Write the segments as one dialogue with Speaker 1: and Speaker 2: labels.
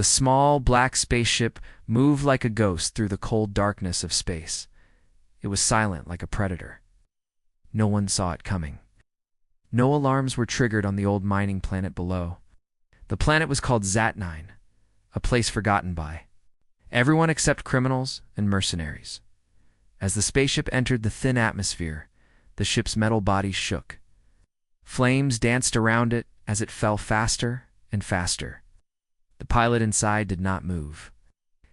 Speaker 1: The small, black spaceship moved like a ghost through the cold darkness of space. It was silent like a predator. No one saw it coming. No alarms were triggered on the old mining planet below. The planet was called Zat-9, a place forgotten by everyone except criminals and mercenaries. As the spaceship entered the thin atmosphere, the ship's metal body shook. Flames danced around it as it fell faster and faster. The pilot inside did not move.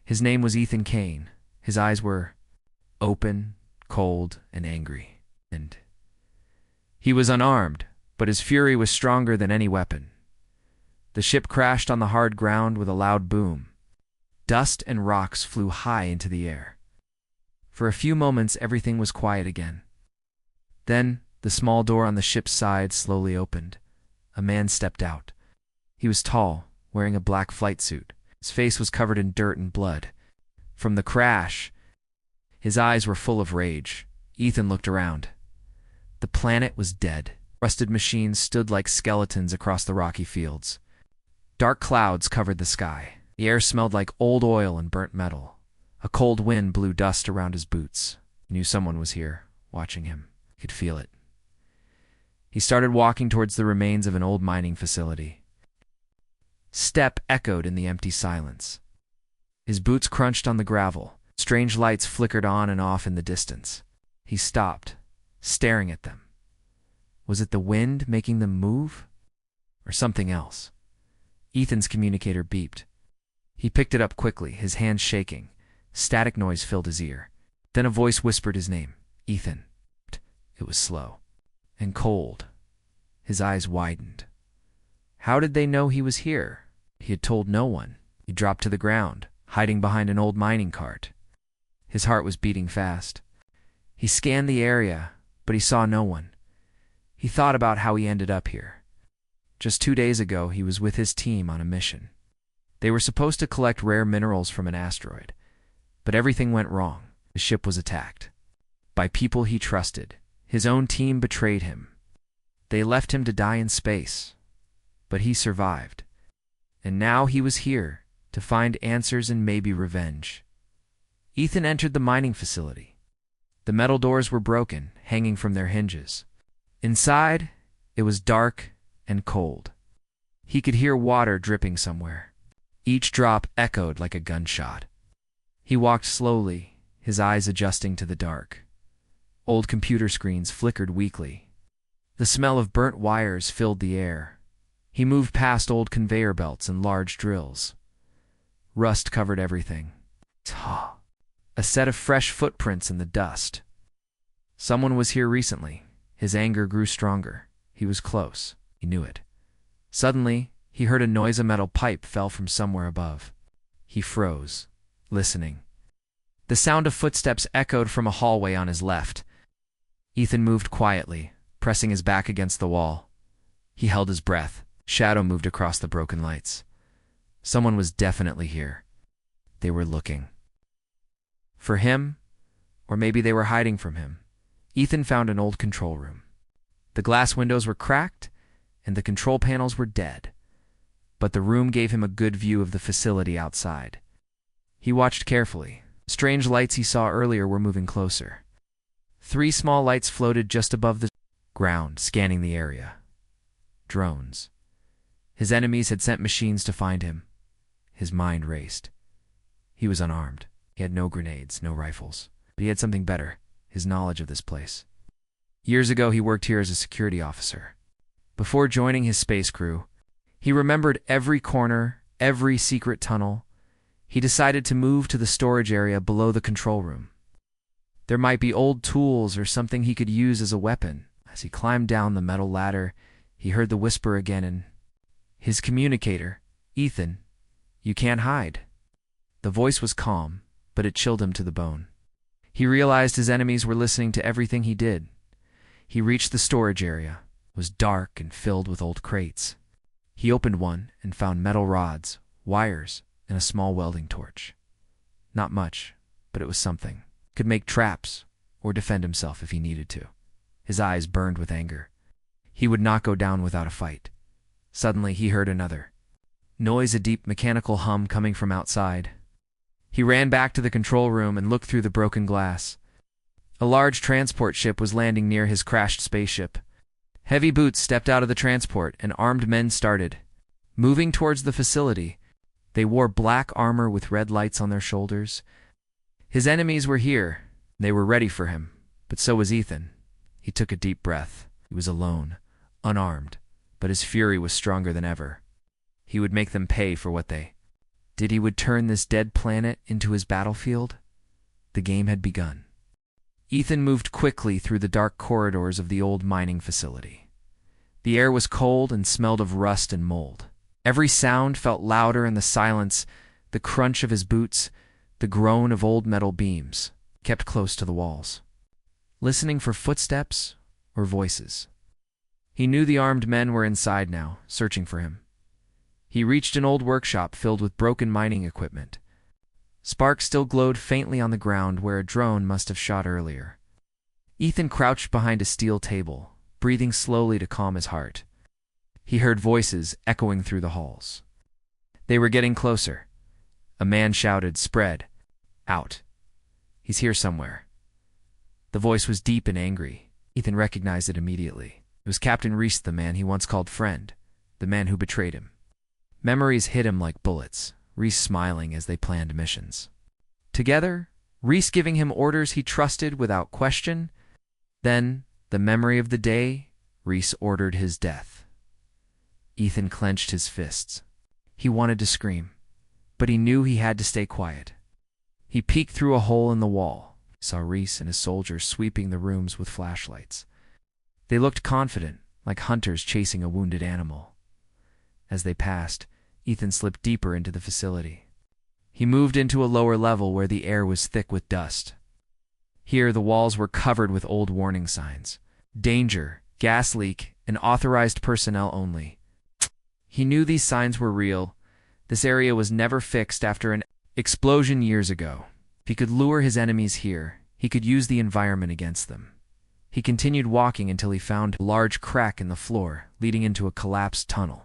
Speaker 1: His name was Ethan Kane. His eyes were open, cold, and angry. And he was unarmed, but his fury was stronger than any weapon. The ship crashed on the hard ground with a loud boom. Dust and rocks flew high into the air. For a few moments, everything was quiet again. Then, the small door on the ship's side slowly opened. A man stepped out. He was tall, wearing a black flight suit. His face was covered in dirt and blood. From the crash, his eyes were full of rage. Ethan looked around. The planet was dead. Rusted machines stood like skeletons across the rocky fields. Dark clouds covered the sky. The air smelled like old oil and burnt metal. A cold wind blew dust around his boots. He knew someone was here, watching him. He could feel it. He started walking towards the remains of an old mining facility. Step echoed in the empty silence. His boots crunched on the gravel. Strange lights flickered on and off in the distance. He stopped, staring at them. Was it the wind making them move? Or something else? Ethan's communicator beeped. He picked it up quickly, his hands shaking. Static noise filled his ear. Then a voice whispered his name, Ethan. It was slow and cold. His eyes widened. How did they know he was here? He had told no one. He dropped to the ground, hiding behind an old mining cart. His heart was beating fast. He scanned the area, but he saw no one. He thought about how he ended up here. Just 2 days ago, he was with his team on a mission. They were supposed to collect rare minerals from an asteroid, but everything went wrong. The ship was attacked by people he trusted. His own team betrayed him. They left him to die in space, but he survived. And now he was here to find answers and maybe revenge. Ethan entered the mining facility. The metal doors were broken, hanging from their hinges. Inside, it was dark and cold. He could hear water dripping somewhere. Each drop echoed like a gunshot. He walked slowly, his eyes adjusting to the dark. Old computer screens flickered weakly. The smell of burnt wires filled the air. He moved past old conveyor belts and large drills. Rust covered everything. A set of fresh footprints in the dust. Someone was here recently. His anger grew stronger. He was close. He knew it. Suddenly, he heard a noise. A metal pipe fell from somewhere above. He froze, listening. The sound of footsteps echoed from a hallway on his left. Ethan moved quietly, pressing his back against the wall. He held his breath. Shadow moved across the broken lights. Someone was definitely here. They were looking. For him, or maybe they were hiding from him. Ethan found an old control room. The glass windows were cracked, and the control panels were dead. But the room gave him a good view of the facility outside. He watched carefully. Strange lights he saw earlier were moving closer. 3 small lights floated just above the ground, scanning the area. Drones. His enemies had sent machines to find him. His mind raced. He was unarmed. He had no grenades, no rifles. But he had something better, his knowledge of this place. Years ago, he worked here as a security officer. Before joining his space crew, he remembered every corner, every secret tunnel. He decided to move to the storage area below the control room. There might be old tools or something he could use as a weapon. As he climbed down the metal ladder, he heard the whisper again in his communicator, Ethan, you can't hide. The voice was calm, but it chilled him to the bone. He realized his enemies were listening to everything he did. He reached the storage area. It was dark and filled with old crates. He opened one and found metal rods, wires, and a small welding torch. Not much, but it was something. Could make traps or defend himself if he needed to. His eyes burned with anger. He would not go down without a fight. Suddenly he heard another noise, a deep mechanical hum coming from outside. He ran back to the control room and looked through the broken glass. A large transport ship was landing near his crashed spaceship. Heavy boots stepped out of the transport, and armed men started moving towards the facility. They wore black armor with red lights on their shoulders. His enemies were here. They were ready for him, but so was Ethan. He took a deep breath. He was alone, unarmed, but his fury was stronger than ever. He would make them pay for what they did. He would turn this dead planet into his battlefield. The game had begun. Ethan moved quickly through the dark corridors of the old mining facility. The air was cold and smelled of rust and mold. Every sound felt louder in the silence, the crunch of his boots, the groan of old metal beams, kept close to the walls, listening for footsteps or voices. He knew the armed men were inside now, searching for him. He reached an old workshop filled with broken mining equipment. Sparks still glowed faintly on the ground where a drone must have shot earlier. Ethan crouched behind a steel table, breathing slowly to calm his heart. He heard voices echoing through the halls. They were getting closer. A man shouted, "Spread out. He's here somewhere." The voice was deep and angry. Ethan recognized it immediately. It was Captain Reese, the man he once called friend, the man who betrayed him. Memories hit him like bullets, Reese smiling as they planned missions together, Reese giving him orders he trusted without question. Then, the memory of the day Reese ordered his death. Ethan clenched his fists. He wanted to scream, but he knew he had to stay quiet. He peeked through a hole in the wall, saw Reese and his soldiers sweeping the rooms with flashlights. They looked confident, like hunters chasing a wounded animal. As they passed, Ethan slipped deeper into the facility. He moved into a lower level where the air was thick with dust. Here, the walls were covered with old warning signs. Danger, gas leak, and authorized personnel only. He knew these signs were real. This area was never fixed after an explosion years ago. If he could lure his enemies here, he could use the environment against them. He continued walking until he found a large crack in the floor, leading into a collapsed tunnel.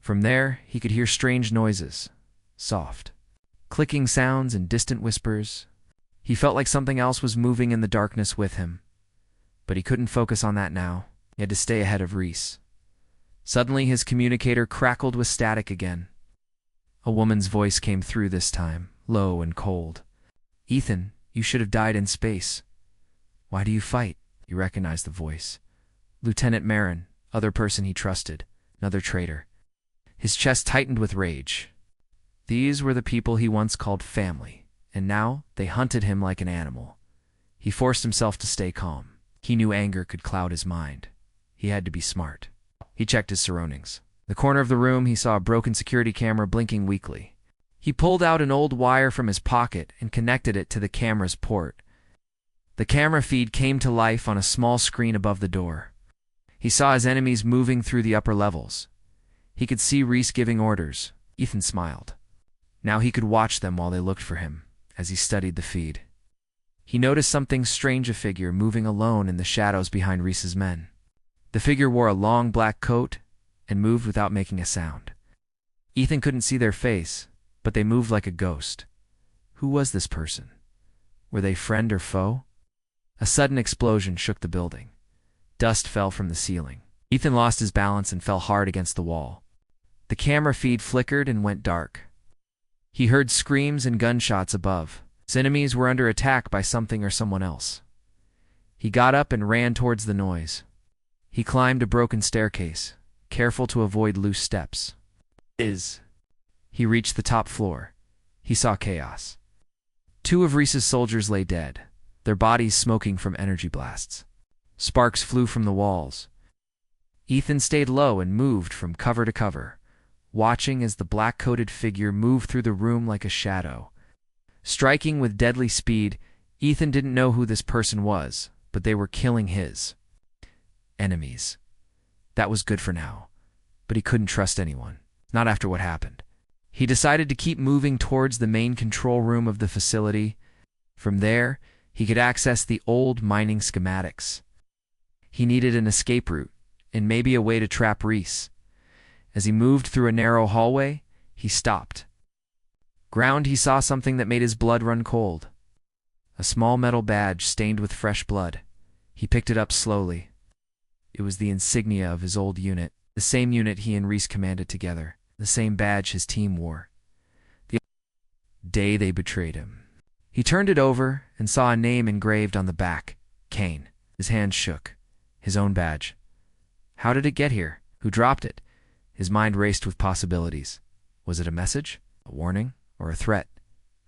Speaker 1: From there, he could hear strange noises, soft, clicking sounds and distant whispers. He felt like something else was moving in the darkness with him. But he couldn't focus on that now. He had to stay ahead of Reese. Suddenly, his communicator crackled with static again. A woman's voice came through this time, low and cold. "Ethan, you should have died in space. Why do you fight?" He recognized the voice. Lieutenant Marin, other person he trusted, another traitor. His chest tightened with rage. These were the people he once called family, and now they hunted him like an animal. He forced himself to stay calm. He knew anger could cloud his mind. He had to be smart. He checked his surroundings. In the corner of the room, he saw a broken security camera blinking weakly. He pulled out an old wire from his pocket and connected it to the camera's port. The camera feed came to life on a small screen above the door. He saw his enemies moving through the upper levels. He could see Reese giving orders. Ethan smiled. Now he could watch them while they looked for him, as he studied the feed. He noticed something strange, a figure moving alone in the shadows behind Reese's men. The figure wore a long black coat and moved without making a sound. Ethan couldn't see their face, but they moved like a ghost. Who was this person? Were they friend or foe? A sudden explosion shook the building. Dust fell from the ceiling. Ethan lost his balance and fell hard against the wall. The camera feed flickered and went dark. He heard screams and gunshots above. His enemies were under attack by something or someone else. He got up and ran towards the noise. He climbed a broken staircase, careful to avoid loose steps. He reached the top floor. He saw chaos. 2 of Reese's soldiers lay dead, their bodies smoking from energy blasts. Sparks flew from the walls. Ethan stayed low and moved from cover to cover, watching as the black-coated figure moved through the room like a shadow. Striking with deadly speed, Ethan didn't know who this person was, but they were killing his enemies. That was good for now, but he couldn't trust anyone, not after what happened. He decided to keep moving towards the main control room of the facility. From there, he could access the old mining schematics. He needed an escape route, and maybe a way to trap Reese. As he moved through a narrow hallway, He stopped. Ground, he saw something that made his blood run cold. A small metal badge stained with fresh blood. He picked it up slowly. It was the insignia of his old unit, the same unit he and Reese commanded together, the same badge his team wore. The day they betrayed him. He turned it over and saw a name engraved on the back, Kane. His hand shook. His own badge. How did it get here? Who dropped it? His mind raced with possibilities. Was it a message? A warning? Or a threat?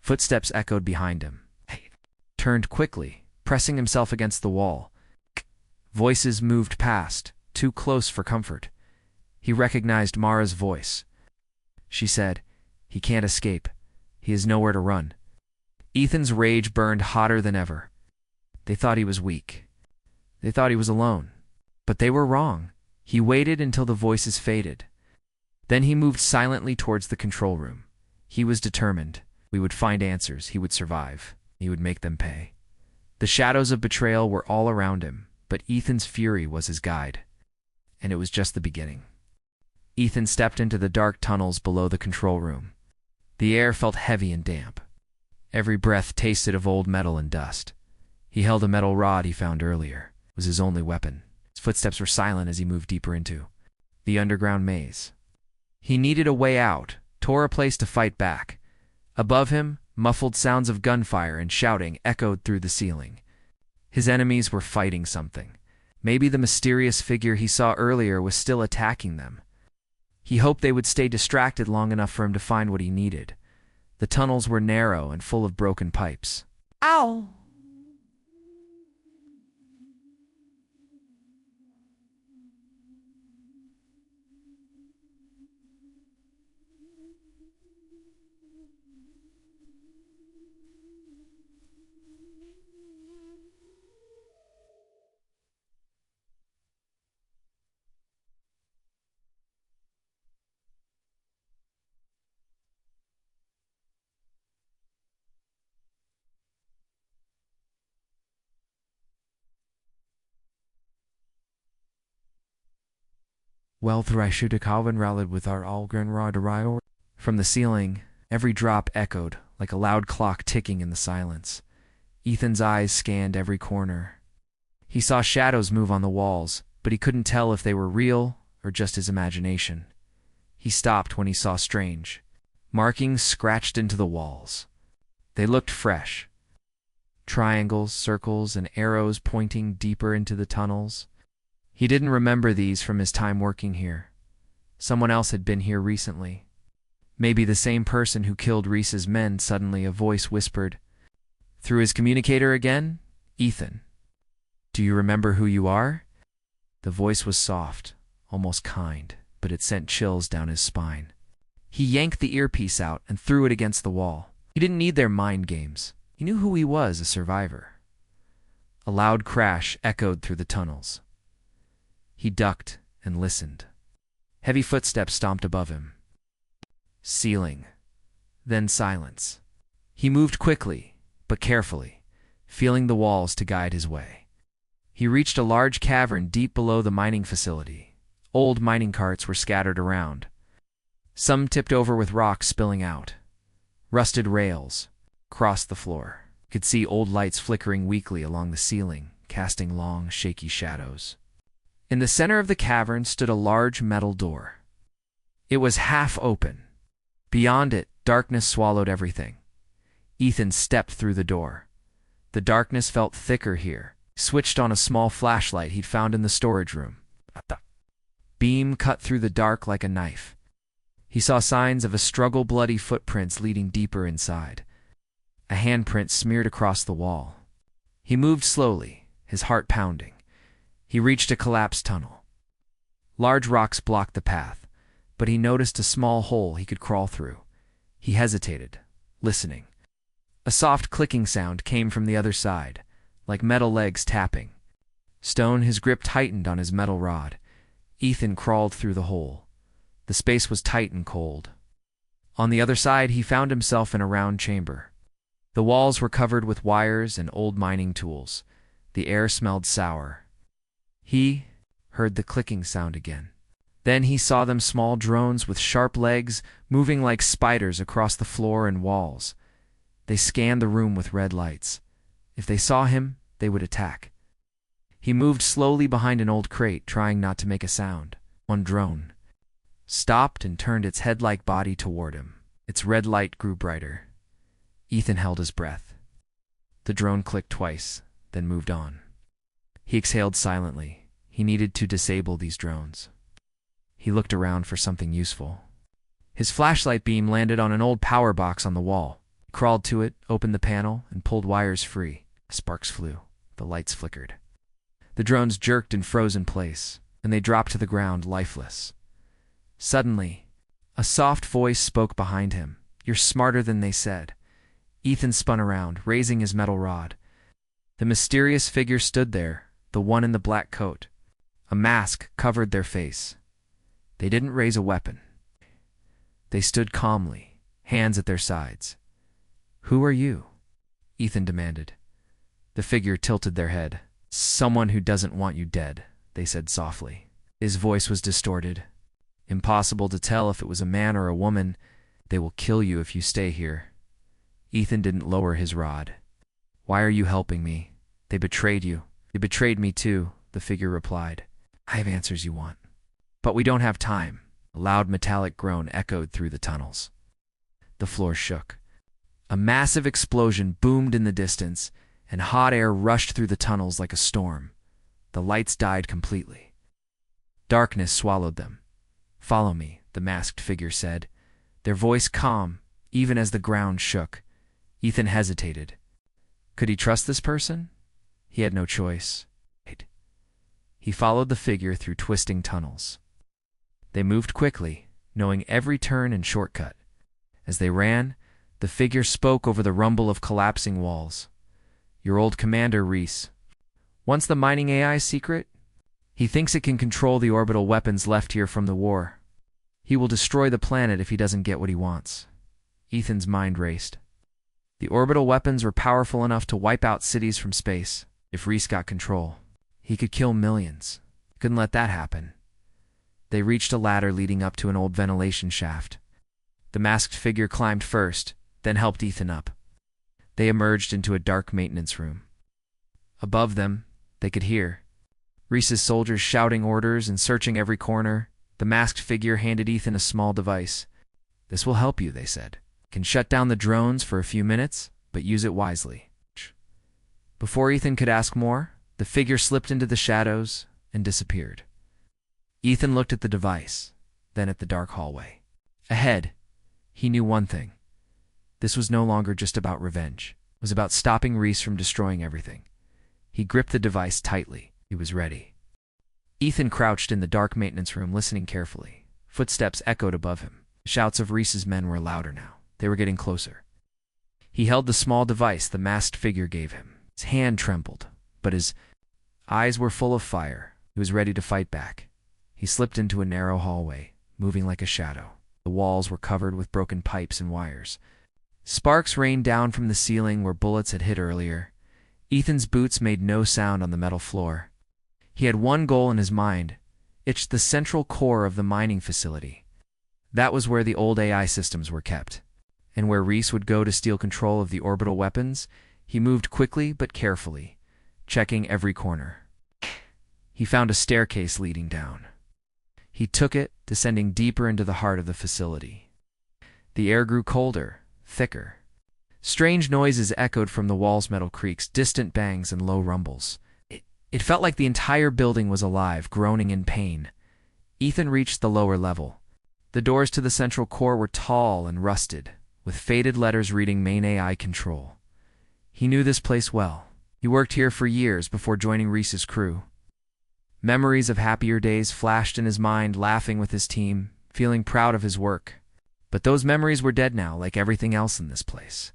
Speaker 1: Footsteps echoed behind him. He turned quickly, pressing himself against the wall. Voices moved past, too close for comfort. He recognized Mara's voice. She said, "He can't escape. He has nowhere to run." Ethan's rage burned hotter than ever. They thought he was weak. They thought he was alone. But they were wrong. He waited until the voices faded. Then he moved silently towards the control room. He was determined. We would find answers. He would survive. He would make them pay. The shadows of betrayal were all around him, but Ethan's fury was his guide. And it was just the beginning. Ethan stepped into the dark tunnels below the control room. The air felt heavy and damp. Every breath tasted of old metal and dust. He held a metal rod he found earlier. It was his only weapon. His footsteps were silent as he moved deeper into the underground maze. He needed a way out, tore a place to fight back. Above him, muffled sounds of gunfire and shouting echoed through the ceiling. His enemies were fighting something. Maybe the mysterious figure he saw earlier was still attacking them. He hoped they would stay distracted long enough for him to find what he needed. The tunnels were narrow and full of broken pipes.
Speaker 2: Ow!
Speaker 1: Well, Thrishudakalvan rallied with our Algren Rod. From the ceiling, every drop echoed like a loud clock ticking in the silence. Ethan's eyes scanned every corner. He saw shadows move on the walls, but he couldn't tell if they were real or just his imagination. He stopped when he saw strange markings scratched into the walls. They looked fresh. Triangles, circles, and arrows pointing deeper into the tunnels. He didn't remember these from his time working here. Someone else had been here recently. Maybe the same person who killed Reese's men. Suddenly a voice whispered. Through his communicator again, "Ethan, do you remember who you are?" The voice was soft, almost kind, but it sent chills down his spine. He yanked the earpiece out and threw it against the wall. He didn't need their mind games. He knew who he was, a survivor. A loud crash echoed through the tunnels. He ducked and listened. Heavy footsteps stomped above him. Ceiling. Then silence. He moved quickly, but carefully, feeling the walls to guide his way. He reached a large cavern deep below the mining facility. Old mining carts were scattered around. Some tipped over with rocks spilling out. Rusted rails crossed the floor. You could see old lights flickering weakly along the ceiling, casting long, shaky shadows. In the center of the cavern stood a large metal door. It was half open. Beyond it, darkness swallowed everything. Ethan stepped through the door. The darkness felt thicker here. Switched on a small flashlight he'd found in the storage room. Beam cut through the dark like a knife. He saw signs of a struggle, bloody footprints leading deeper inside. A handprint smeared across the wall. He moved slowly, his heart pounding. He reached a collapsed tunnel. Large rocks blocked the path, but he noticed a small hole he could crawl through. He hesitated, listening. A soft clicking sound came from the other side, like metal legs tapping. Stone, his grip tightened on his metal rod. Ethan crawled through the hole. The space was tight and cold. On the other side, he found himself in a round chamber. The walls were covered with wires and old mining tools. The air smelled sour. He heard the clicking sound again. Then he saw them, small drones with sharp legs, moving like spiders across the floor and walls. They scanned the room with red lights. If they saw him, they would attack. He moved slowly behind an old crate, trying not to make a sound. One drone stopped and turned its head-like body toward him. Its red light grew brighter. Ethan held his breath. The drone clicked twice, then moved on. He exhaled silently. He needed to disable these drones. He looked around for something useful. His flashlight beam landed on an old power box on the wall. He crawled to it, opened the panel, and pulled wires free. Sparks flew. The lights flickered. The drones jerked and froze in place, and they dropped to the ground, lifeless. Suddenly, a soft voice spoke behind him. "You're smarter than they said." Ethan spun around, raising his metal rod. The mysterious figure stood there, the one in the black coat. A mask covered their face. They didn't raise a weapon. They stood calmly, hands at their sides. "Who are you?" Ethan demanded. The figure tilted their head. "Someone who doesn't want you dead," they said softly. His voice was distorted. "Impossible to tell if it was a man or a woman. They will kill you if you stay here." Ethan didn't lower his rod. "Why are you helping me? They betrayed you." "They betrayed me too," the figure replied. "I have answers you want. But we don't have time." A loud metallic groan echoed through the tunnels. The floor shook. A massive explosion boomed in the distance, and hot air rushed through the tunnels like a storm. The lights died completely. Darkness swallowed them. "Follow me," the masked figure said, their voice calm, even as the ground shook. Ethan hesitated. Could he trust this person? He had no choice. He followed the figure through twisting tunnels. They moved quickly, knowing every turn and shortcut. As they ran, the figure spoke over the rumble of collapsing walls. "Your old commander, Reese. Wants the mining AI secret? He thinks it can control the orbital weapons left here from the war. He will destroy the planet if he doesn't get what he wants." Ethan's mind raced. The orbital weapons were powerful enough to wipe out cities from space. If Reese got control, he could kill millions. Couldn't let that happen. They reached a ladder leading up to an old ventilation shaft. The masked figure climbed first, then helped Ethan up. They emerged into a dark maintenance room. Above them, they could hear Reese's soldiers shouting orders and searching every corner. The masked figure handed Ethan a small device. "This will help you," they said. "Can shut down the drones for a few minutes, but use it wisely." Before Ethan could ask more, the figure slipped into the shadows and disappeared. Ethan looked at the device, then at the dark hallway. Ahead, he knew one thing. This was no longer just about revenge. It was about stopping Reese from destroying everything. He gripped the device tightly. He was ready. Ethan crouched in the dark maintenance room, listening carefully. Footsteps echoed above him. The shouts of Reese's men were louder now. They were getting closer. He held the small device the masked figure gave him. His hand trembled, but his eyes were full of fire. He was ready to fight back. He slipped into a narrow hallway, moving like a shadow. The walls were covered with broken pipes and wires. Sparks rained down from the ceiling where bullets had hit earlier. Ethan's boots made no sound on the metal floor. He had one goal in his mind. It's the central core of the mining facility. That was where the old AI systems were kept, and where Reese would go to steal control of the orbital weapons. He moved quickly but carefully, checking every corner. He found a staircase leading down. He took it, descending deeper into the heart of the facility. The air grew colder, thicker. Strange noises echoed from the walls, metal creaks, distant bangs, and low rumbles. It felt like the entire building was alive, groaning in pain. Ethan reached the lower level. The doors to the central core were tall and rusted, with faded letters reading Main AI Control. He knew this place well. He worked here for years before joining Reese's crew. Memories of happier days flashed in his mind, laughing with his team, feeling proud of his work. But those memories were dead now, like everything else in this place.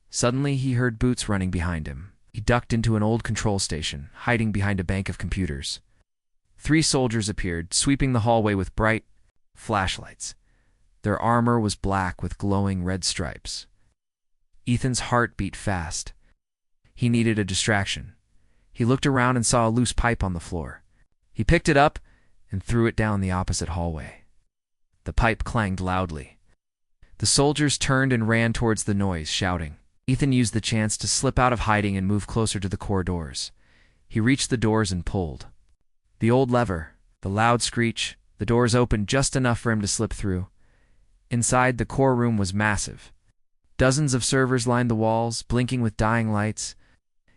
Speaker 1: Suddenly, he heard boots running behind him. He ducked into an old control station, hiding behind a bank of computers. 3 soldiers appeared, sweeping the hallway with bright flashlights. Their armor was black with glowing red stripes. Ethan's heart beat fast. He needed a distraction. He looked around and saw a loose pipe on the floor. He picked it up and threw it down the opposite hallway. The pipe clanged loudly. The soldiers turned and ran towards the noise, shouting. Ethan used the chance to slip out of hiding and move closer to the core doors. He reached the doors and pulled. The old lever, the loud screech, the doors opened just enough for him to slip through. Inside, the core room was massive. Dozens of servers lined the walls, blinking with dying lights.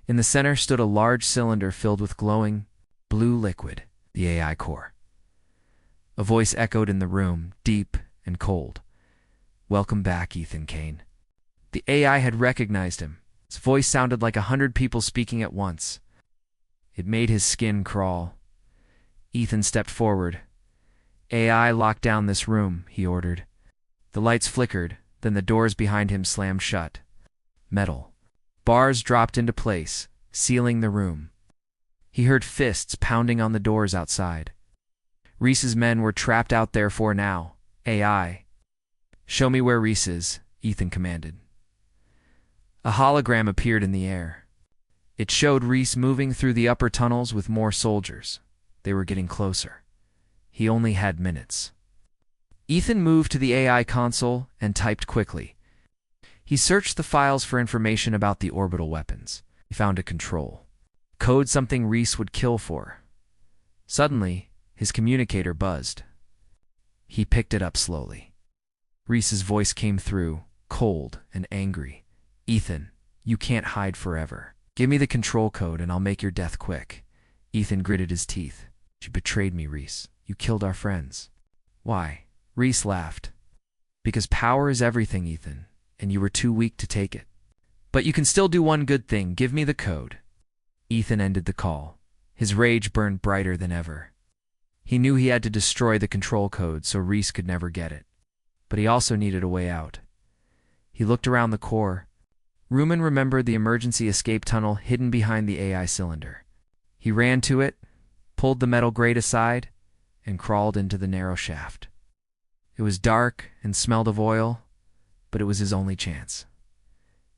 Speaker 1: In the center stood a large cylinder filled with glowing, blue liquid, the AI core. A voice echoed in the room, deep and cold. "Welcome back, Ethan Kane." The AI had recognized him. His voice sounded like 100 people speaking at once. It made his skin crawl. Ethan stepped forward. "AI, lock down this room," he ordered. The lights flickered, then the doors behind him slammed shut. Metal bars dropped into place, sealing the room. He heard fists pounding on the doors outside. Reese's men were trapped out there for now. "AI, show me where Reese is," Ethan commanded. A hologram appeared in the air. It showed Reese moving through the upper tunnels with more soldiers. They were getting closer. He only had minutes. Ethan moved to the AI console and typed quickly. He searched the files for information about the orbital weapons. He found a control code, something Reese would kill for. Suddenly, his communicator buzzed. He picked it up slowly. Reese's voice came through, cold and angry. "Ethan, you can't hide forever. Give me the control code and I'll make your death quick." Ethan gritted his teeth. "You betrayed me, Reese. You killed our friends." "Why?" Reese laughed. "Because power is everything, Ethan, and you were too weak to take it. But you can still do one good thing. Give me the code." Ethan ended the call. His rage burned brighter than ever. He knew he had to destroy the control code so Reese could never get it. But he also needed a way out. He looked around the core. Ruman remembered the emergency escape tunnel hidden behind the AI cylinder. He ran to it, pulled the metal grate aside, and crawled into the narrow shaft. It was dark and smelled of oil, but it was his only chance.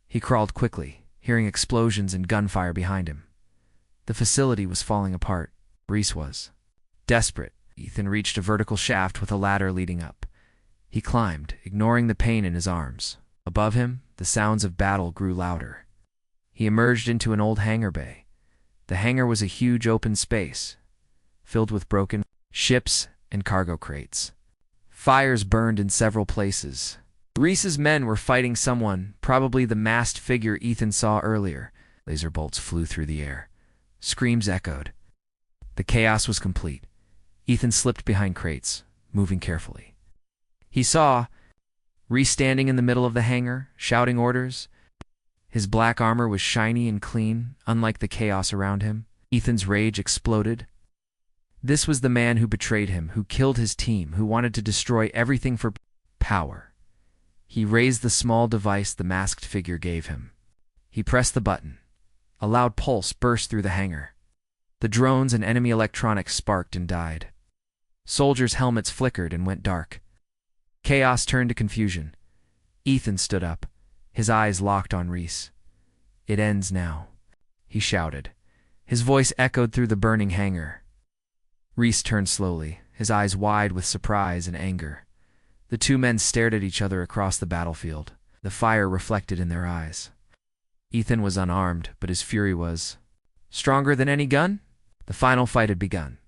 Speaker 1: He crawled quickly, hearing explosions and gunfire behind him. The facility was falling apart. Reese was. Desperate, Ethan reached a vertical shaft with a ladder leading up. He climbed, ignoring the pain in his arms. Above him, the sounds of battle grew louder. He emerged into an old hangar bay. The hangar was a huge open space, filled with broken ships and cargo crates. Fires burned in several places. Reese's men were fighting someone, probably the masked figure Ethan saw earlier. Laser bolts flew through the air. Screams echoed. The chaos was complete. Ethan slipped behind crates, moving carefully. He saw Reese standing in the middle of the hangar, shouting orders. His black armor was shiny and clean, unlike the chaos around him. Ethan's rage exploded. This was the man who betrayed him, who killed his team, who wanted to destroy everything for power. He raised the small device the masked figure gave him. He pressed the button. A loud pulse burst through the hangar. The drones and enemy electronics sparked and died. Soldiers' helmets flickered and went dark. Chaos turned to confusion. Ethan stood up, his eyes locked on Reese. "It ends now," he shouted. His voice echoed through the burning hangar. Reese turned slowly, his eyes wide with surprise and anger. The two men stared at each other across the battlefield, the fire reflected in their eyes. Ethan was unarmed, but his fury was stronger than any gun. The final fight had begun.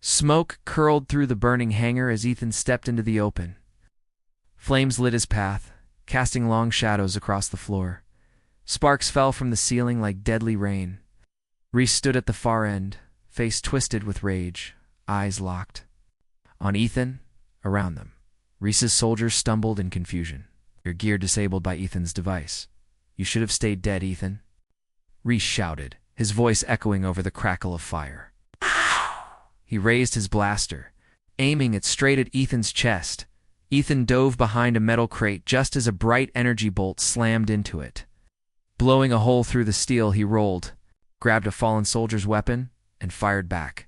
Speaker 1: Smoke curled through the burning hangar as Ethan stepped into the open. Flames lit his path, casting long shadows across the floor. Sparks fell from the ceiling like deadly rain. Reese stood at the far end, face twisted with rage, eyes locked. On Ethan, around them. Reese's soldiers stumbled in confusion, their gear disabled by Ethan's device. "You should have stayed dead, Ethan," Reese shouted, his voice echoing over the crackle of fire. He raised his blaster, aiming it straight at Ethan's chest. Ethan dove behind a metal crate just as a bright energy bolt slammed into it. Blowing a hole through the steel, he rolled, grabbed a fallen soldier's weapon, and fired back.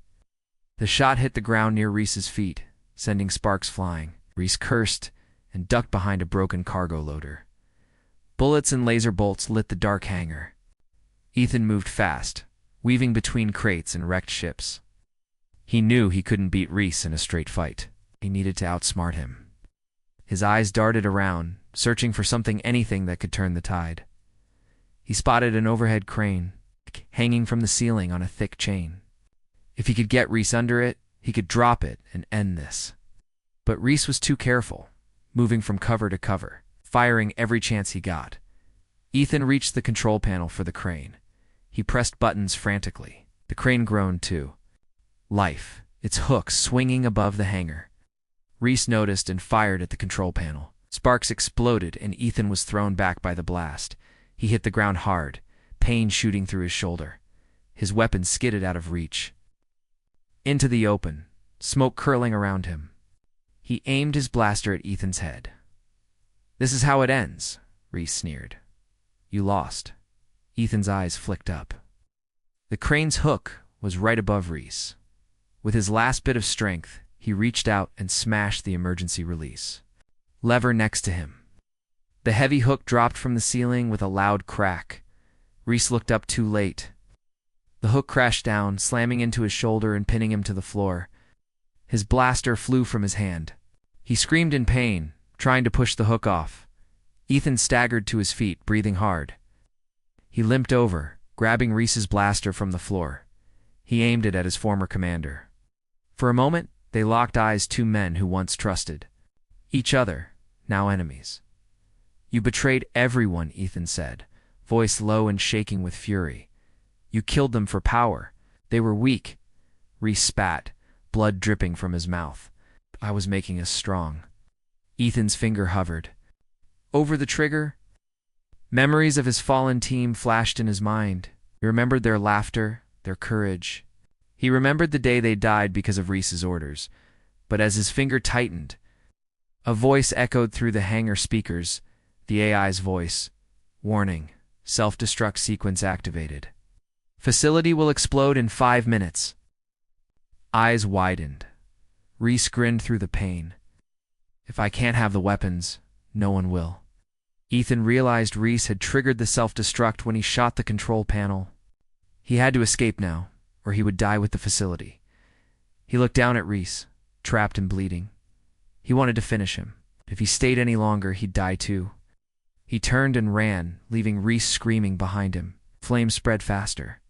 Speaker 1: The shot hit the ground near Reese's feet, sending sparks flying. Reese cursed and ducked behind a broken cargo loader. Bullets and laser bolts lit the dark hangar. Ethan moved fast, weaving between crates and wrecked ships. He knew he couldn't beat Reese in a straight fight. He needed to outsmart him. His eyes darted around, searching for anything that could turn the tide. He spotted an overhead crane, hanging from the ceiling on a thick chain. If he could get Reese under it, he could drop it and end this. But Reese was too careful, moving from cover to cover, firing every chance he got. Ethan reached the control panel for the crane. He pressed buttons frantically. The crane groaned too. Life, its hooks swinging above the hangar. Reese noticed and fired at the control panel. Sparks exploded and Ethan was thrown back by the blast. He hit the ground hard, pain shooting through his shoulder. His weapon skidded out of reach. Into the open, smoke curling around him. He aimed his blaster at Ethan's head. "This is how it ends," Reese sneered. "You lost." Ethan's eyes flicked up. The crane's hook was right above Reese. With his last bit of strength, he reached out and smashed the emergency release lever next to him. The heavy hook dropped from the ceiling with a loud crack. Reese looked up too late. The hook crashed down, slamming into his shoulder and pinning him to the floor. His blaster flew from his hand. He screamed in pain, trying to push the hook off. Ethan staggered to his feet, breathing hard. He limped over, grabbing Reese's blaster from the floor. He aimed it at his former commander. For a moment, they locked eyes, two men who once trusted each other, now enemies. "You betrayed everyone," Ethan said, voice low and shaking with fury. "You killed them for power. They were weak." Reese spat, blood dripping from his mouth. "I was making us strong." Ethan's finger hovered over the trigger. Memories of his fallen team flashed in his mind. He remembered their laughter, their courage. He remembered the day they died because of Reese's orders. But as his finger tightened, a voice echoed through the hangar speakers, the AI's voice. "Warning, self-destruct sequence activated. Facility will explode in 5 minutes." Eyes widened. Reese grinned through the pain. "If I can't have the weapons, no one will." Ethan realized Reese had triggered the self-destruct when he shot the control panel. He had to escape now, or he would die with the facility. He looked down at Reese, trapped and bleeding. He wanted to finish him. If he stayed any longer, he'd die too. He turned and ran, leaving Reese screaming behind him. Flames spread faster.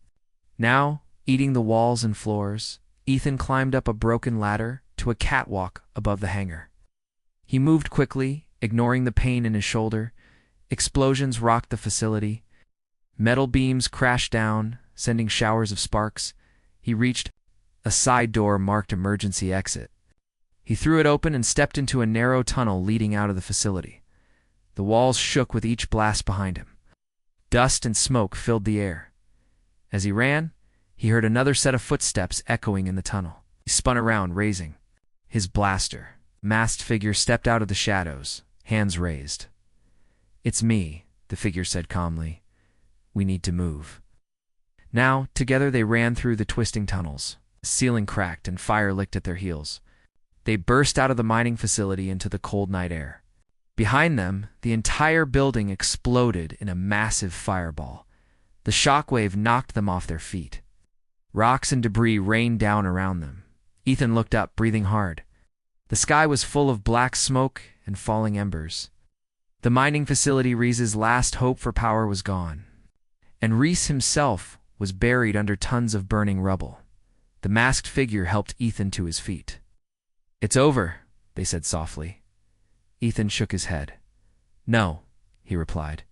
Speaker 1: Now, eating the walls and floors, Ethan climbed up a broken ladder to a catwalk above the hangar. He moved quickly, ignoring the pain in his shoulder. Explosions rocked the facility. Metal beams crashed down, sending showers of sparks. He reached a side door marked emergency exit. He threw it open and stepped into a narrow tunnel leading out of the facility. The walls shook with each blast behind him. Dust and smoke filled the air. As he ran, he heard another set of footsteps echoing in the tunnel. He spun around, raising his blaster. A masked figure stepped out of the shadows, hands raised. "It's me," the figure said calmly. "We need to move." Now, together they ran through the twisting tunnels. The ceiling cracked and fire licked at their heels. They burst out of the mining facility into the cold night air. Behind them, the entire building exploded in a massive fireball. The shockwave knocked them off their feet. Rocks and debris rained down around them. Ethan looked up, breathing hard. The sky was full of black smoke and falling embers. The mining facility, Reese's last hope for power, was gone. And Reese himself was buried under tons of burning rubble. The masked figure helped Ethan to his feet. "It's over," they said softly. Ethan shook his head. "No," he replied.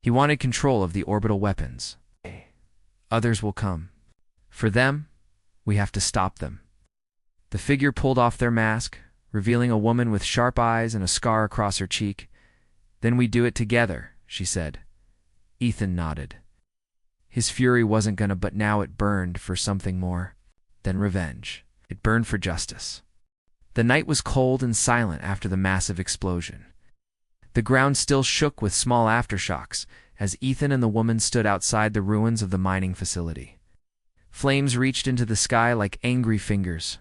Speaker 1: He wanted control of the orbital weapons. "Others will come. For them, we have to stop them." The figure pulled off their mask, revealing a woman with sharp eyes and a scar across her cheek. "Then we do it together," she said. Ethan nodded. His fury wasn't gonna, but now it burned for something more than revenge. It burned for justice. The night was cold and silent after the massive explosion. The ground still shook with small aftershocks as Ethan and the woman stood outside the ruins of the mining facility. Flames reached into the sky like angry fingers.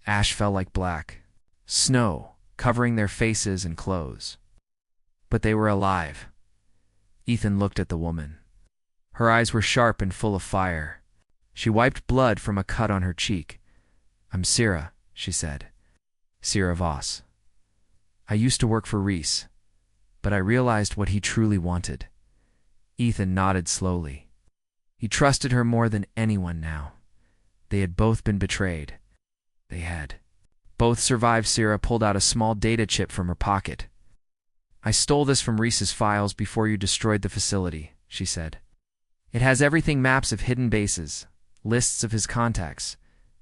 Speaker 1: Ash fell like black snow, covering their faces and clothes. But they were alive. Ethan looked at the woman. Her eyes were sharp and full of fire. She wiped blood from a cut on her cheek. I'm Sierra, she said. Sierra Voss. I used to work for Reese, but I realized what he truly wanted. Ethan nodded slowly. He trusted her more than anyone now. They had both been betrayed. They had. Both survived. Sierra pulled out a small data chip from her pocket. I stole this from Reese's files before you destroyed the facility, she said. It has everything: maps of hidden bases, lists of his contacts,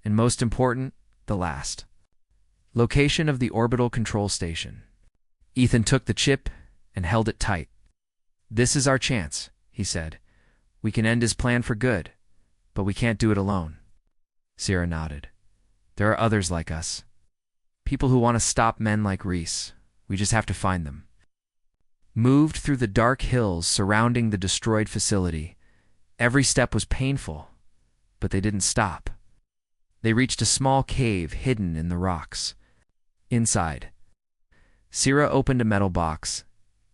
Speaker 1: and most important, the last. Location of the orbital control station. Ethan took the chip and held it tight. This is our chance, he said. We can end his plan for good, but we can't do it alone. Sierra nodded. There are others like us. People who want to stop men like Reese. We just have to find them. Moved through the dark hills surrounding the destroyed facility. Every step was painful, but they didn't stop. They reached a small cave hidden in the rocks. Inside, Sierra opened a metal box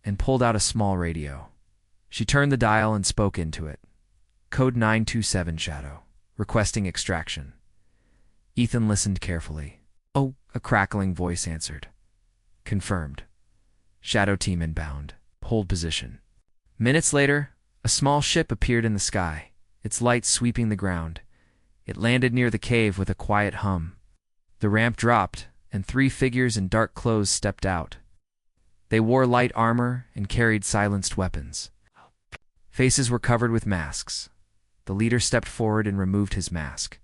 Speaker 1: and pulled out a small radio. She turned the dial and spoke into it. Code 927 Shadow, requesting extraction. Ethan listened carefully. Oh, a crackling voice answered. Confirmed. Shadow team inbound. Hold position. Minutes later, a small ship appeared in the sky, its lights sweeping the ground. It landed near the cave with a quiet hum. The ramp dropped, and 3 figures in dark clothes stepped out. They wore light armor and carried silenced weapons. Faces were covered with masks. The leader stepped forward and removed his mask.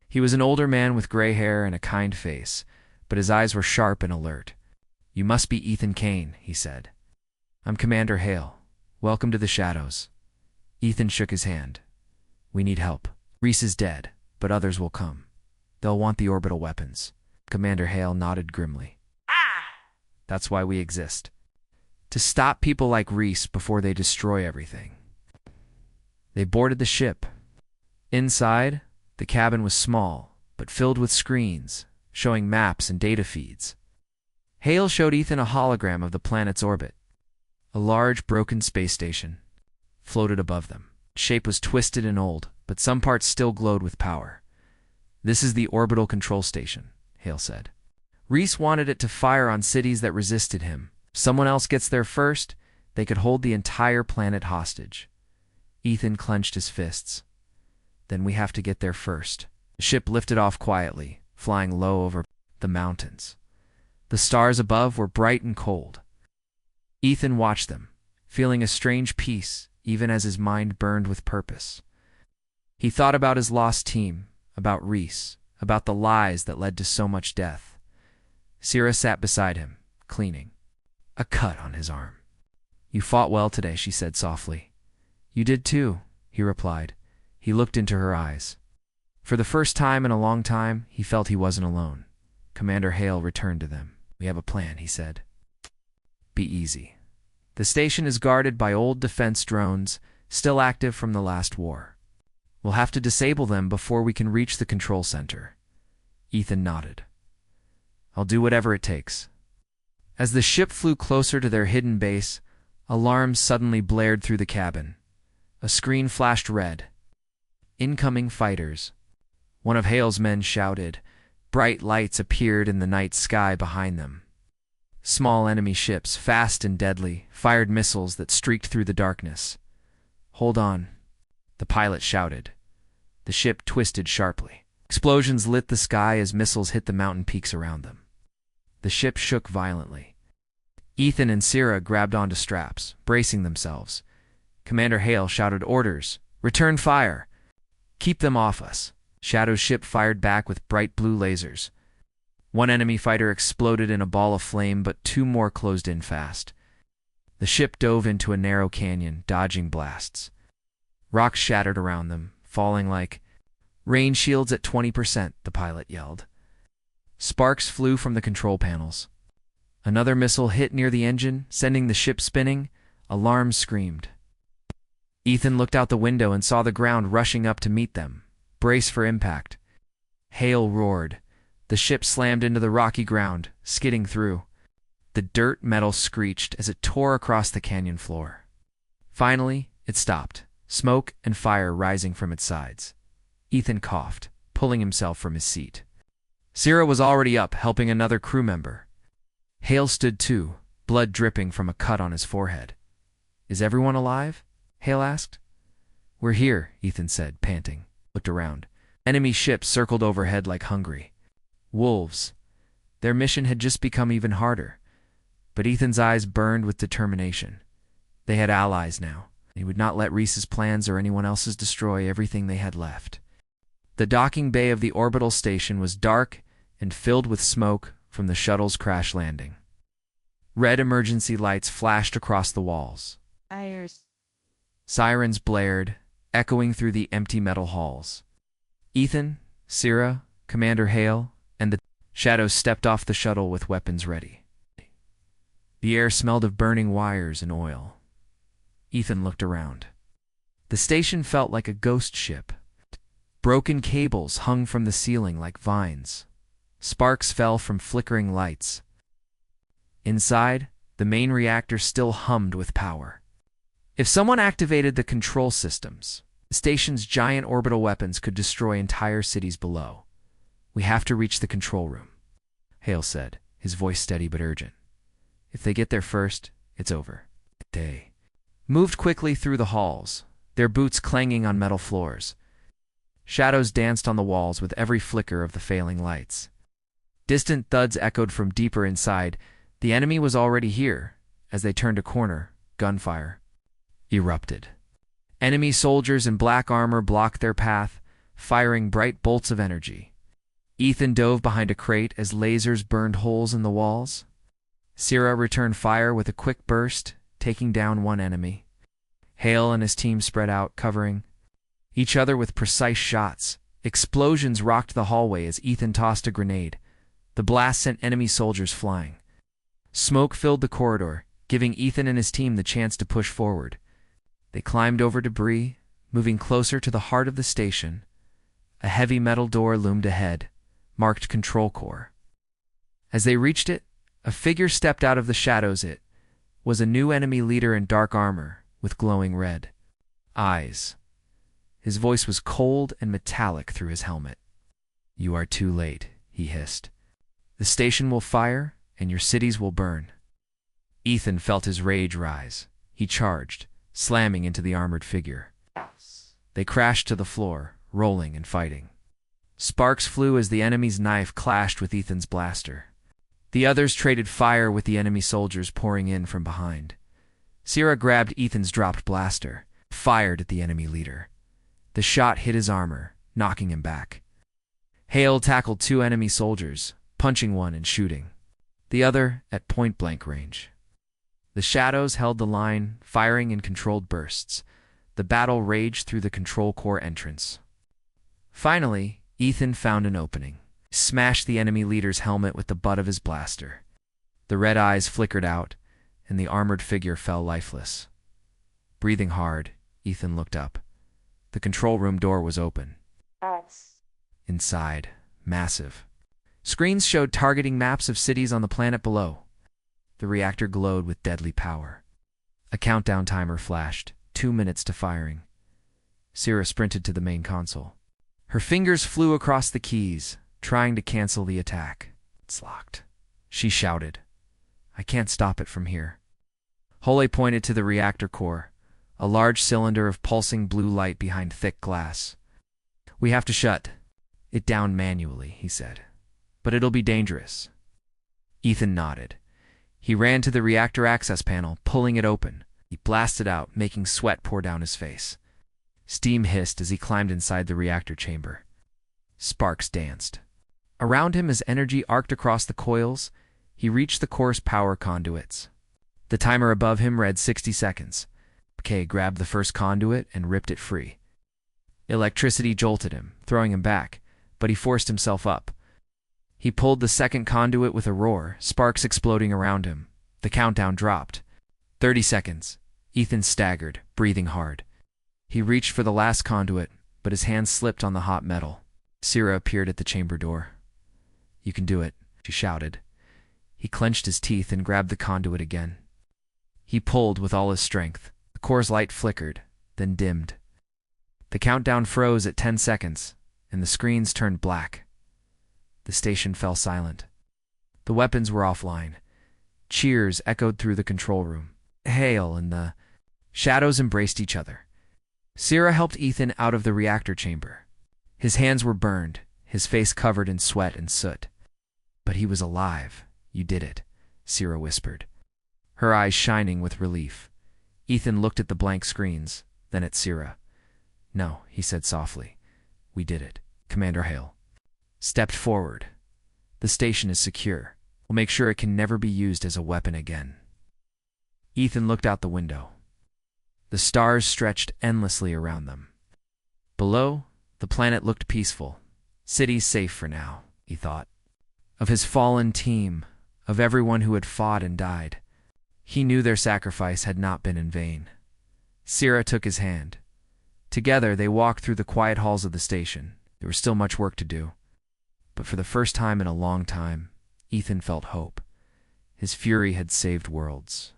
Speaker 1: He was an older man with gray hair and a kind face, but his eyes were sharp and alert. You must be Ethan Kane, he said. I'm Commander Hale. Welcome to the Shadows. Ethan shook his hand. We need help. Reese is dead, but others will come. They'll want the orbital weapons. Commander Hale nodded grimly. That's why we exist. To stop people like Reese before they destroy everything. They boarded the ship. Inside, the cabin was small, but filled with screens, showing maps and data feeds. Hale showed Ethan a hologram of the planet's orbit. A large, broken space station floated above them. Its shape was twisted and old, but some parts still glowed with power. This is the orbital control station, Hale said. Reese wanted it to fire on cities that resisted him. If someone else gets there first, they could hold the entire planet hostage. Ethan clenched his fists. Then we have to get there first. The ship lifted off quietly, flying low over the mountains. The stars above were bright and cold. Ethan watched them, feeling a strange peace, even as his mind burned with purpose. He thought about his lost team, about Reese, about the lies that led to so much death. Sierra sat beside him, cleaning. A cut on his arm. You fought well today, she said softly. You did too, he replied. He looked into her eyes. For the first time in a long time, he felt he wasn't alone. Commander Hale returned to them. We have a plan, he said. Be easy. The station is guarded by old defense drones, still active from the last war. We'll have to disable them before we can reach the control center. Ethan nodded. I'll do whatever it takes. As the ship flew closer to their hidden base, alarms suddenly blared through the cabin. A screen flashed red. Incoming fighters. One of Hale's men shouted. Bright lights appeared in the night sky behind them. Small enemy ships, fast and deadly, fired missiles that streaked through the darkness. Hold on, the pilot shouted. The ship twisted sharply. Explosions lit the sky as missiles hit the mountain peaks around them. The ship shook violently. Ethan and Sierra grabbed onto straps, bracing themselves. Commander Hale shouted orders. Return fire. Keep them off us. Shadow's ship fired back with bright blue lasers. One enemy fighter exploded in a ball of flame, but 2 more closed in fast. The ship dove into a narrow canyon, dodging blasts. Rocks shattered around them, falling like rain shields at 20%, the pilot yelled. Sparks flew from the control panels. Another missile hit near the engine, sending the ship spinning. Alarms screamed. Ethan looked out the window and saw the ground rushing up to meet them. Brace for impact. Hail roared. The ship slammed into the rocky ground, skidding through. The dirt metal screeched as it tore across the canyon floor. Finally, it stopped, smoke and fire rising from its sides. Ethan coughed, pulling himself from his seat. Sierra was already up, helping another crew member. Hale stood too, blood dripping from a cut on his forehead. "Is everyone alive?" Hale asked. "We're here," Ethan said, panting. Looked around. Enemy ships circled overhead like hungry wolves. Their mission had just become even harder. But Ethan's eyes burned with determination. They had allies now. He would not let Reese's plans or anyone else's destroy everything they had left. The docking bay of the orbital station was dark and filled with smoke from the shuttle's crash landing. Red emergency lights flashed across the walls. Sirens blared, echoing through the empty metal halls. Ethan, Sierra, Commander Hale, and the Shadows stepped off the shuttle with weapons ready. The air smelled of burning wires and oil. Ethan looked around. The station felt like a ghost ship. Broken cables hung from the ceiling like vines. Sparks fell from flickering lights. Inside, the main reactor still hummed with power. If someone activated the control systems, the station's giant orbital weapons could destroy entire cities below. "We have to reach the control room," Hale said, his voice steady but urgent. "If they get there first, it's over." They moved quickly through the halls, their boots clanging on metal floors. Shadows danced on the walls with every flicker of the failing lights. Distant thuds echoed from deeper inside. The enemy was already here. As they turned a corner, gunfire erupted. Enemy soldiers in black armor blocked their path, firing bright bolts of energy. Ethan dove behind a crate as lasers burned holes in the walls. Sierra returned fire with a quick burst, taking down one enemy. Hale and his team spread out, covering each other with precise shots. Explosions rocked the hallway as Ethan tossed a grenade. The blast sent enemy soldiers flying. Smoke filled the corridor, giving Ethan and his team the chance to push forward. They climbed over debris, moving closer to the heart of the station. A heavy metal door loomed ahead, marked Control Core. As they reached it, a figure stepped out of the shadows. It was a new enemy leader in dark armor, with glowing red eyes. His voice was cold and metallic through his helmet. "You are too late," he hissed. "The station will fire, and your cities will burn." Ethan felt his rage rise. He charged, slamming into the armored figure. They crashed to the floor, rolling and fighting. Sparks flew as the enemy's knife clashed with Ethan's blaster. The others traded fire with the enemy soldiers pouring in from behind. Sierra grabbed Ethan's dropped blaster, fired at the enemy leader. The shot hit his armor, knocking him back. Hale tackled two enemy soldiers, punching one and shooting the other at point-blank range. The Shadows held the line, firing in controlled bursts. The battle raged through the Control Core entrance. Finally, Ethan found an opening. He smashed the enemy leader's helmet with the butt of his blaster. The red eyes flickered out, and the armored figure fell lifeless. Breathing hard, Ethan looked up. The control room door was open. Inside, massive screens showed targeting maps of cities on the planet below. The reactor glowed with deadly power. A countdown timer flashed, 2 minutes to firing. Sierra sprinted to the main console. Her fingers flew across the keys, trying to cancel the attack. "It's locked," she shouted. "I can't stop it from here." Hole pointed to the reactor core, a large cylinder of pulsing blue light behind thick glass. "We have to shut it down manually," he said. "But it'll be dangerous." Ethan nodded. He ran to the reactor access panel, pulling it open. He blasted out, making sweat pour down his face. Steam hissed as he climbed inside the reactor chamber. Sparks danced. Around him, as energy arced across the coils, he reached the core's power conduits. The timer above him read 60 seconds. Kay grabbed the first conduit and ripped it free. Electricity jolted him, throwing him back, but he forced himself up. He pulled the second conduit with a roar, sparks exploding around him. The countdown dropped. 30 seconds. Ethan staggered, breathing hard. He reached for the last conduit, but his hand slipped on the hot metal. Sierra appeared at the chamber door. "You can do it," she shouted. He clenched his teeth and grabbed the conduit again. He pulled with all his strength. The core's light flickered, then dimmed. The countdown froze at 10 seconds, and the screens turned black. The station fell silent. The weapons were offline. Cheers echoed through the control room. Hale and the shadows embraced each other. Sierra helped Ethan out of the reactor chamber. His hands were burned, his face covered in sweat and soot. But he was alive. You did it, Sierra whispered, her eyes shining with relief. Ethan looked at the blank screens, then at Sierra. No, he said softly. We did it. Commander Hale stepped forward. The station is secure. We'll make sure it can never be used as a weapon again. Ethan looked out the window. The stars stretched endlessly around them. Below, the planet looked peaceful. Cities safe for now, he thought. Of his fallen team, of everyone who had fought and died. He knew their sacrifice had not been in vain. Sierra took his hand. Together, they walked through the quiet halls of the station. There was still much work to do. But for the first time in a long time, Ethan felt hope. His fury had saved worlds.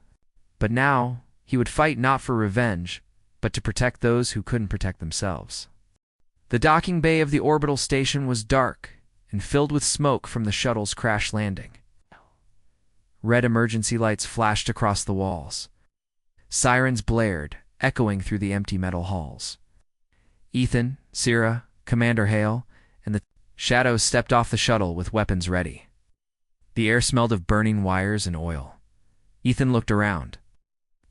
Speaker 1: But now, he would fight not for revenge, but to protect those who couldn't protect themselves. The docking bay of the orbital station was dark and filled with smoke from the shuttle's crash landing. Red emergency lights flashed across the walls. Sirens blared, echoing through the empty metal halls. Ethan, Sierra, Commander Hale, and the shadows stepped off the shuttle with weapons ready. The air smelled of burning wires and oil. Ethan looked around.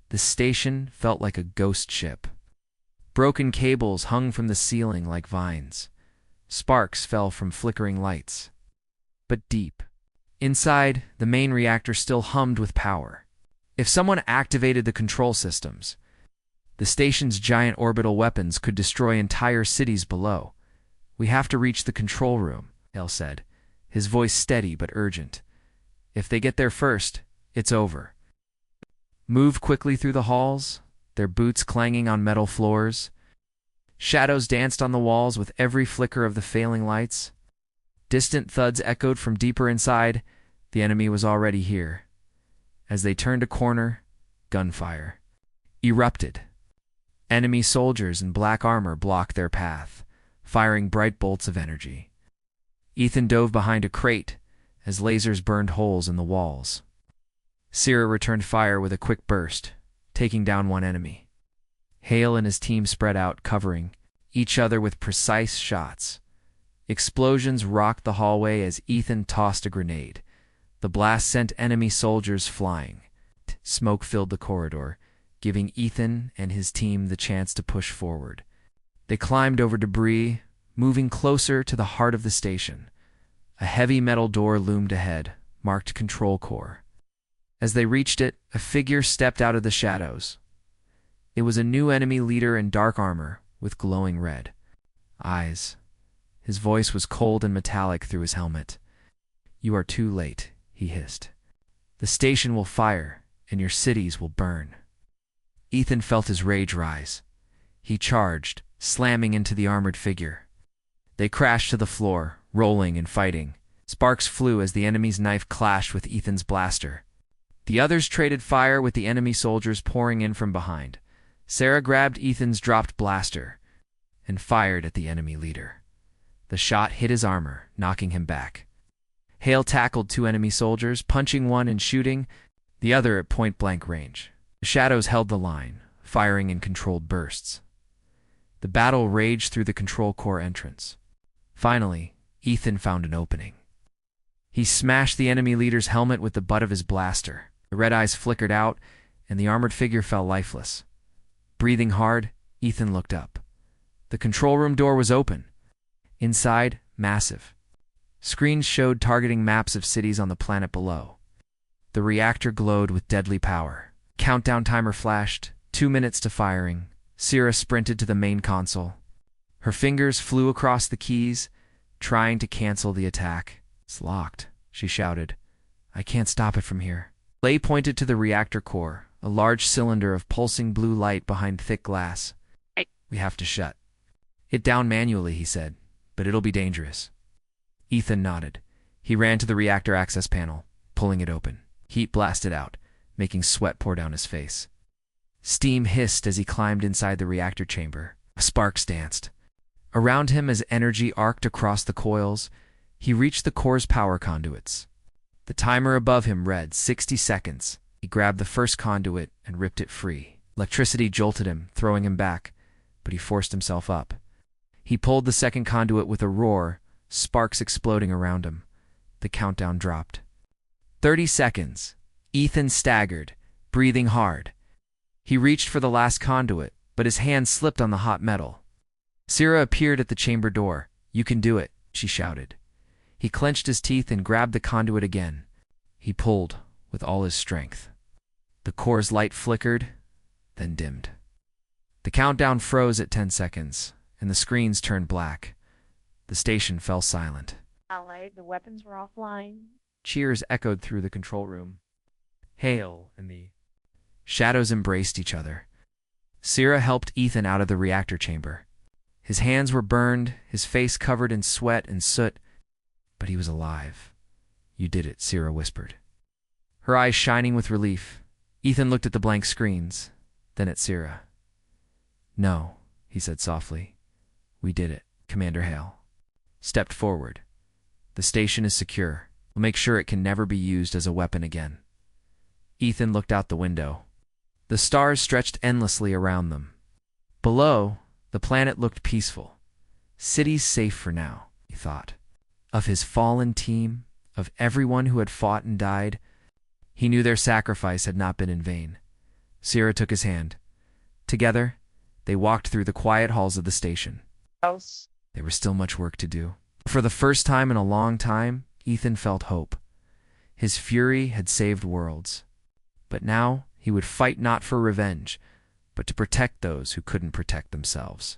Speaker 1: The station felt like a ghost ship. Broken cables hung from the ceiling like vines. Sparks fell from flickering lights. But deep inside, the main reactor still hummed with power. If someone activated the control systems, the station's giant orbital weapons could destroy entire cities below. We have to reach the control room, Hale said, his voice steady but urgent. If they get there first, it's over. Move quickly through the halls, their boots clanging on metal floors. Shadows danced on the walls with every flicker of the failing lights. Distant thuds echoed from deeper inside. The enemy was already here. As they turned a corner, gunfire erupted. Enemy soldiers in black armor blocked their path, firing bright bolts of energy. Ethan dove behind a crate as lasers burned holes in the walls. Sierra returned fire with a quick burst, taking down one enemy. Hale and his team spread out, covering each other with precise shots. Explosions rocked the hallway as Ethan tossed a grenade. The blast sent enemy soldiers flying. Smoke filled the corridor, giving Ethan and his team the chance to push forward. They climbed over debris, moving closer to the heart of the station. A heavy metal door loomed ahead, marked Control Core. As they reached it, a figure stepped out of the shadows. It was a new enemy leader in dark armor, with glowing red eyes. His voice was cold and metallic through his helmet. "You are too late," he hissed. "The station will fire, and your cities will burn." Ethan felt his rage rise. He charged, slamming into the armored figure. They crashed to the floor, rolling and fighting. Sparks flew as the enemy's knife clashed with Ethan's blaster. The others traded fire with the enemy soldiers pouring in from behind. Sarah grabbed Ethan's dropped blaster and fired at the enemy leader. The shot hit his armor, knocking him back. Hale tackled two enemy soldiers, punching one and shooting the other at point-blank range. The shadows held the line, firing in controlled bursts. The battle raged through the control core entrance. Finally, Ethan found an opening. He smashed the enemy leader's helmet with the butt of his blaster. The red eyes flickered out, and the armored figure fell lifeless. Breathing hard, Ethan looked up. The control room door was open. Inside, massive. Screens showed targeting maps of cities on the planet below. The reactor glowed with deadly power. Countdown timer flashed, 2 minutes to firing. Sierra sprinted to the main console. Her fingers flew across the keys, trying to cancel the attack. "It's locked," she shouted. "I can't stop it from here." Lay pointed to the reactor core, a large cylinder of pulsing blue light behind thick glass. "We have to shut it down manually," he said, "but it'll be dangerous." Ethan nodded. He ran to the reactor access panel, pulling it open. Heat blasted out, making sweat pour down his face. Steam hissed as he climbed inside the reactor chamber. Sparks danced around him as energy arced across the coils. He reached the core's power conduits. The timer above him read 60 seconds. He grabbed the first conduit and ripped it free. Electricity jolted him, throwing him back, but he forced himself up. He pulled the second conduit with a roar, sparks exploding around him. The countdown dropped. 30 seconds. Ethan staggered, breathing hard. He reached for the last conduit, but his hand slipped on the hot metal. Sierra appeared at the chamber door. "You can do it," she shouted. He clenched his teeth and grabbed the conduit again. He pulled with all his strength. The core's light flickered, then dimmed. The countdown froze at 10 seconds, and the screens turned black. The station fell silent.
Speaker 2: Allied, the weapons were offline.
Speaker 1: Cheers echoed through the control room. Hale and the shadows embraced each other. Sierra helped Ethan out of the reactor chamber. His hands were burned, his face covered in sweat and soot, but he was alive. "You did it," Sierra whispered, her eyes shining with relief. Ethan looked at the blank screens, then at Sierra. "No," he said softly. "We did it." Commander Hale stepped forward. "The station is secure. We'll make sure it can never be used as a weapon again." Ethan looked out the window. The stars stretched endlessly around them. Below, the planet looked peaceful. Cities safe for now, he thought. Of his fallen team, of everyone who had fought and died, he knew their sacrifice had not been in vain. Sierra took his hand. Together, they walked through the quiet halls of the station. There was still much work to do. For the first time in a long time, Ethan felt hope. His fury had saved worlds. But now he would fight not for revenge, but to protect those who couldn't protect themselves.